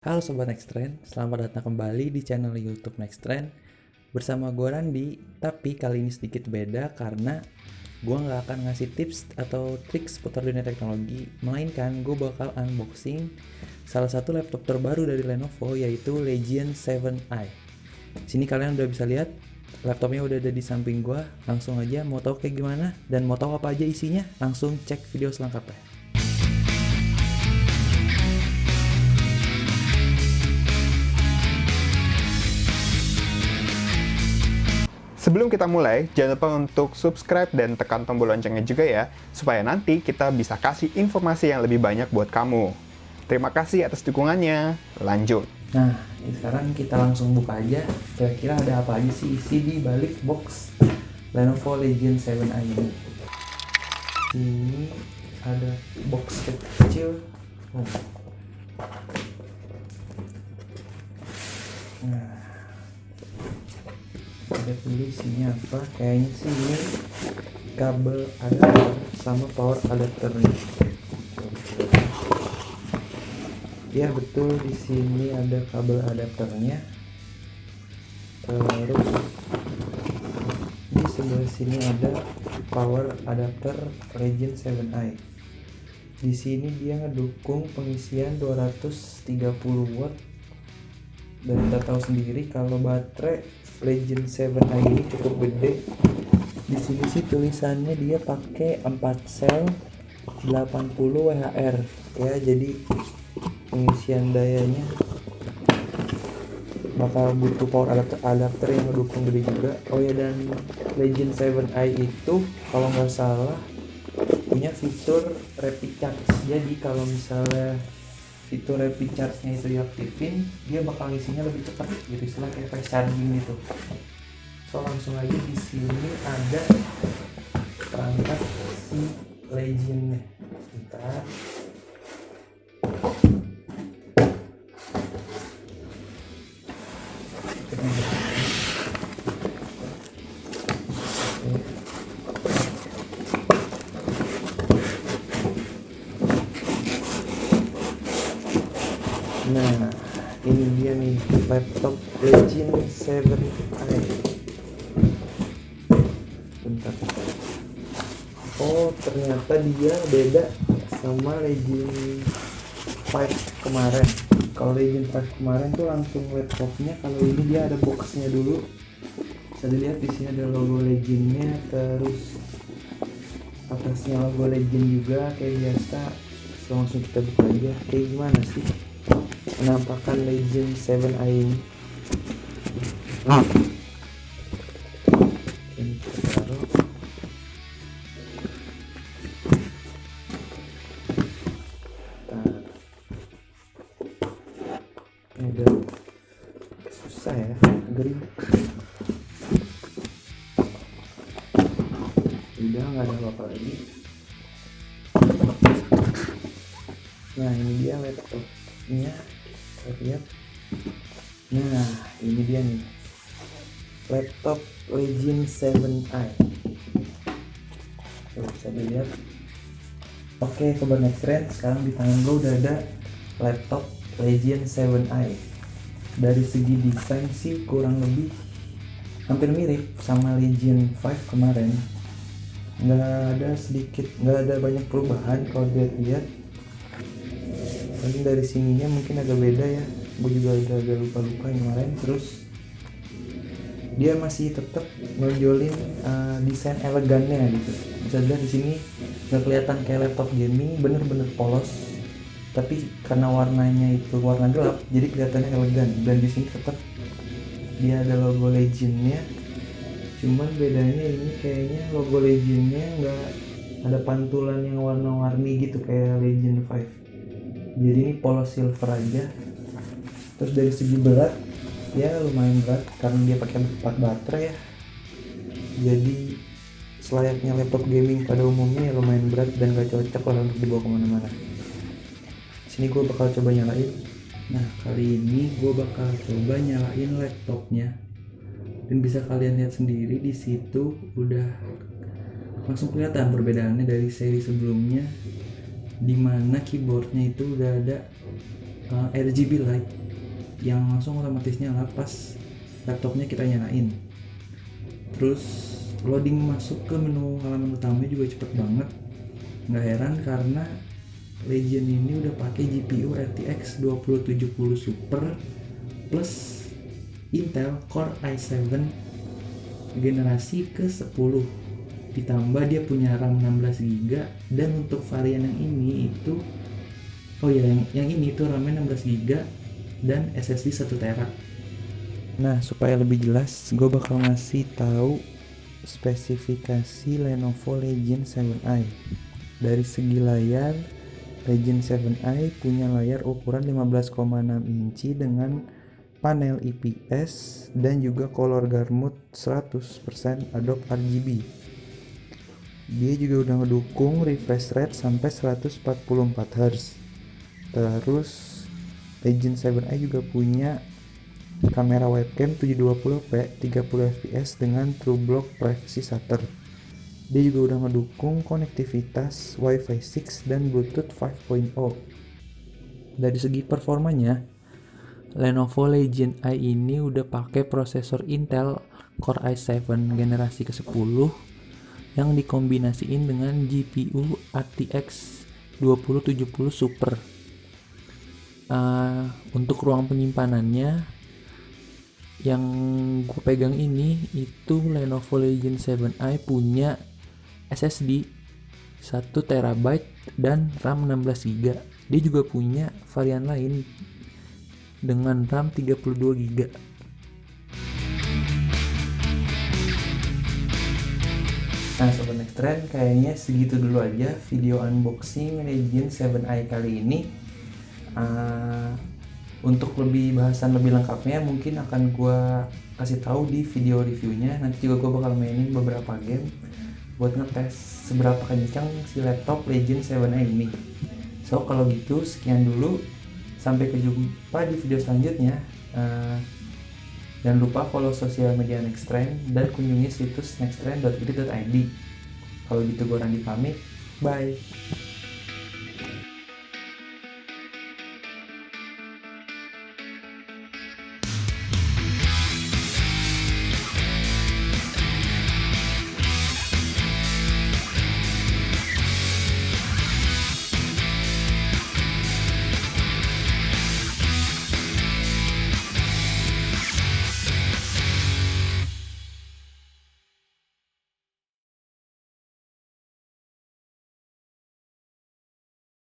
Halo Sobat Next Trend, selamat datang kembali di channel YouTube Next Trend bersama gue Randi. Tapi kali ini sedikit beda karena gue nggak akan ngasih tips atau trik seputar dunia teknologi, melainkan gue bakal unboxing salah satu laptop terbaru dari Lenovo, yaitu Legion 7i. Sini kalian udah bisa lihat laptopnya udah ada di samping gue. Langsung aja, mau tahu kayak gimana dan mau tahu apa aja isinya, langsung cek video selengkapnya. Sebelum kita mulai, jangan lupa untuk subscribe dan tekan tombol loncengnya juga ya, supaya nanti kita bisa kasih informasi yang lebih banyak buat kamu. Terima kasih atas dukungannya. Lanjut. Nah, sekarang kita langsung buka aja. Kira-kira ada apa aja sih isi di balik box Lenovo Legion 7i ini. Ini ada box kecil. Nah, ada dulu isinya apa? Kayaknya sih ini kabel adapter sama power adapternya. Ya betul, di sini ada kabel adapternya. Terus di sebelah sini ada power adapter Legion 7i. Di sini dia ngedukung pengisian 230 watt. Dan kita tahu sendiri kalau baterai Legion 7i ini cukup gede. Di sini sih tulisannya dia pakai 4 sel 80 WHR ya, jadi pengisian dayanya bakal butuh power adapter yang mendukung gede juga. Oh ya, dan Legion 7i itu kalau nggak salah punya fitur rapid charge. Jadi kalau misalnya fitur rapid charge-nya itu diaktifin, dia bakal isinya lebih cepat gitu, istilah kayak fast charging gitu. So langsung aja, di sini ada perangkat si Legion-nya. Bentar. Nah, ini dia nih laptop Legion 7i. Bentar. Oh, ternyata dia beda sama Legion 5 kemarin. Kalau Legion 5 kemarin tuh langsung laptopnya, kalau ini dia ada boxnya dulu. Bisa dilihat di sini ada logo Legionnya, terus atasnya logo Legion juga kayak biasa. So, langsung kita buka aja. Kayak gimana sih penampakan Legion 7i ini. Ini kita taruh. Ini udah susah ya, agak ribet. Udah nggak ada apa-apa lagi. Nah, ini dia laptopnya, kita lihat. Nah, ini dia nih laptop Legion 7i. Tuh, bisa dilihat. Oke Sobat Next Trend, sekarang di tangan gue udah ada laptop Legion 7i. Dari segi desain sih kurang lebih hampir mirip sama Legion 5 kemarin. Nggak ada banyak perubahan kalau dilihat. Mungkin dari sininya mungkin agak beda ya, gue juga agak lupa yang kemarin. Terus dia masih tetap nonjolin desain elegannya gitu. Bisa dilihat di sini nggak kelihatan kayak laptop gaming, bener-bener polos. Tapi karena warnanya itu warna gelap, jadi kelihatannya elegan. Dan di sini tetap dia ada logo Legionnya. Cuman bedanya ini kayaknya logo Legionnya nggak ada pantulan yang warna-warni gitu kayak Legion 5. Jadi ini polos silver aja. Terus dari segi berat, ya lumayan berat karena dia pakai 4 baterai ya. Jadi selayaknya laptop gaming pada umumnya ya lumayan berat dan gak cocok lah untuk dibawa kemana-mana. Sini gue bakal coba nyalain. Nah, kali ini gue bakal coba nyalain laptopnya. Dan bisa kalian lihat sendiri di situ udah langsung kelihatan perbedaannya dari seri sebelumnya, dimana keyboardnya itu udah ada RGB light yang langsung otomatis nyala pas laptopnya kita nyalain. Terus loading masuk ke menu halaman utama juga cepet banget. Nggak heran karena Legion ini udah pakai GPU RTX 2070 Super plus Intel Core i7 generasi ke-10. Ditambah dia punya RAM 16GB, dan untuk varian yang ini itu yang ini tuh RAM-nya 16GB dan SSD 1TB. Nah, supaya lebih jelas, gue bakal ngasih tahu spesifikasi Lenovo Legion 7i. Dari segi layar, Legion 7i punya layar ukuran 15,6 inci dengan panel IPS dan juga color guard mode 100% Adobe RGB. Dia juga udah ngedukung refresh rate sampai 144Hz. Terus Legion 7i juga punya kamera webcam 720p 30fps dengan TrueBlock Privacy Shutter. Dia juga udah ngedukung konektivitas Wi-Fi 6 dan Bluetooth 5.0. Dari segi performanya, Lenovo Legion i ini udah pakai prosesor Intel Core i7 generasi ke-10 yang dikombinasiin dengan GPU RTX 2070 Super. Untuk ruang penyimpanannya yang gue pegang ini itu Lenovo Legion 7i punya SSD 1TB dan RAM 16GB. Dia juga punya varian lain dengan RAM 32GB. Nah Sobat Next Trend, kayaknya segitu dulu aja video unboxing Legion 7i kali ini. Untuk lebih bahasan lebih lengkapnya mungkin akan gue kasih tahu di video reviewnya. Nanti juga gue bakal mainin beberapa game buat ngetes seberapa kencang si laptop Legion 7i ini. So kalau gitu sekian dulu, sampai jumpa di video selanjutnya. Jangan lupa follow sosial media Next Trend dan kunjungi situs nexttrend.id.id. Kalau gitu gue Randi pamit, bye.